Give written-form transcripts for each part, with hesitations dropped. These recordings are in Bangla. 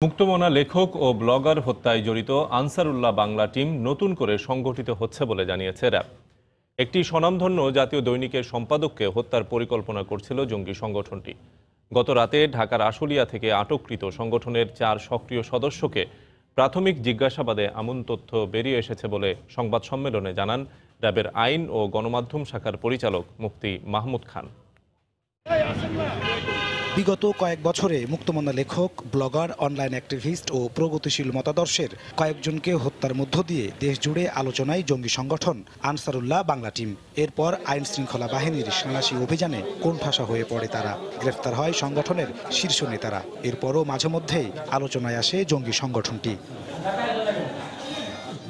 মুক্তমনা লেখক ও ব্লগার হত্যায় জড়িত আনসারুল্লাহ বাংলা টিম নতুন করে সংগঠিত হচ্ছে বলে জানিয়েছে র্যাব। একটি স্বনামধন্য জাতীয় দৈনিকের সম্পাদককে হত্যার পরিকল্পনা করছিল জঙ্গি সংগঠনটি। গত রাতে ঢাকার আশুলিয়া থেকে আটককৃত সংগঠনের 4 সক্রিয় সদস্যকে প্রাথমিক জিজ্ঞাসাবাদে এমন তথ্য বেরিয়ে এসেছে বলে সংবাদ সম্মেলনে জানান র্যাবের আইন ও গণমাধ্যম শাখার পরিচালক মুফতি মাহমুদ খান। বিগত কয়েক বছরে মুক্তমনা লেখক, ব্লগার, অনলাইন অ্যাক্টিভিস্ট ও প্রগতিশীল মতাদর্শের কয়েকজনকে হত্যার মধ্য দিয়ে দেশ জুড়ে আলোচনায় জঙ্গি সংগঠন আনসারুল্লাহ বাংলা টিম। এরপর আইন শৃঙ্খলা বাহিনীর সাঁড়াশি অভিযানে কোণঠাসা হয়ে পড়ে তারা। গ্রেফতার হয় সংগঠনের শীর্ষ নেতারা। এরপরও মাঝে মধ্যেই আলোচনায় আসে জঙ্গি সংগঠনটি।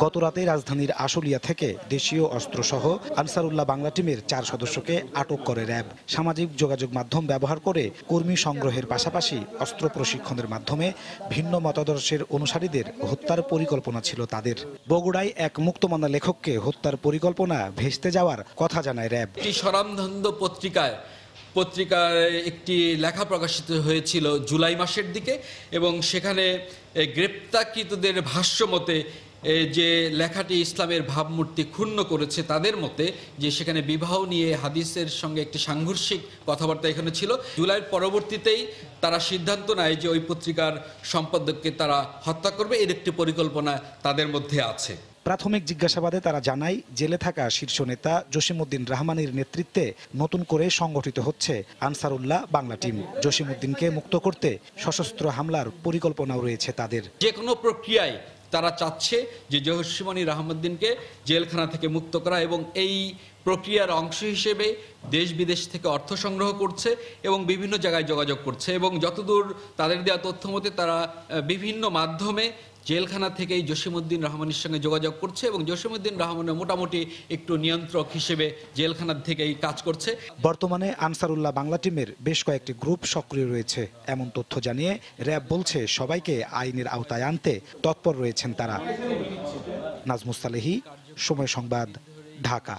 গতরাতে রাজধানীর আশুলিয়া থেকে দেশীয় অস্ত্রসহ আনসারুল্লাহ বাংলা টিমের 4 সদস্যকে আটক করে র্যাব। সামাজিক যোগাযোগ মাধ্যম ব্যবহার করে কর্মী সংগ্রহের পাশাপাশি অস্ত্র প্রশিক্ষণের মাধ্যমে ভিন্ন মতাদর্শের অনুসারীদের হত্যার পরিকল্পনা ছিল তাদের। বগুড়ায় এক মুক্তমনা লেখককে হত্যার পরিকল্পনা ভেস্তে যাওয়ার কথা জানায় র্যাব। স্বনামধন্য পত্রিকায় একটি লেখা প্রকাশিত হয়েছিল জুলাই মাসের দিকে, এবং সেখানে গ্রেপ্তারকৃতদের ভাষ্য মতে যে লেখাটি ইসলামের ভাবমূর্তি ক্ষুণ্ণ করেছে তাদের মতে, যে সেখানে বিবাহ নিয়ে হাদিসের সঙ্গে একটি সাংঘর্ষিক কথাবার্তা এখানে ছিল। জুলাইয়ের পরবর্তীতেই তারা সিদ্ধান্ত নেয় যে ওই পত্রিকার সম্পাদককে তারা হত্যা করবে, এর একটি পরিকল্পনা তাদের মধ্যে আছে। প্রাথমিক জিজ্ঞাসাবাদে তারা জানায়, জেলে থাকা শীর্ষ নেতা জসিমউদ্দিন রহমানের নেতৃত্বে নতুন করে সংগঠিত হচ্ছে আনসারুল্লাহ বাংলা টিম। জসিমউদ্দিনকে মুক্ত করতে সশস্ত্র হামলার পরিকল্পনাও রয়েছে তাদের। যে কোনো প্রক্রিয়ায় তারা চাচ্ছে যে জসিমউদ্দিন রহমানকে জেলখানা থেকে মুক্ত করা, এবং এই প্রক্রিয়ার অংশ হিসেবে দেশ বিদেশ থেকে অর্থ সংগ্রহ করছে এবং বিভিন্ন জায়গায় যোগাযোগ করছে, এবং যতদূর তাদের দেওয়া তথ্য মতে তারা বিভিন্ন মাধ্যমে জেলখানা থেকেই জসিমউদ্দিন রহমানের সঙ্গে যোগাযোগ করছে, এবং জসিমউদ্দিন রহমানের মোটামুটি একটু নিয়ন্ত্রক হিসেবে জেলখানা থেকেই কাজ করছে। বর্তমানে আনসারুল্লাহ বাংলা টিমের বেশ কয়েকটি গ্রুপ সক্রিয় রয়েছে এমন তথ্য জানিয়ে র্যাব বলছে সবাইকে আইনের আওতায় আনতে তৎপর রয়েছেন তারা। নাজমুস সালেহী, সময় সংবাদ, ঢাকা।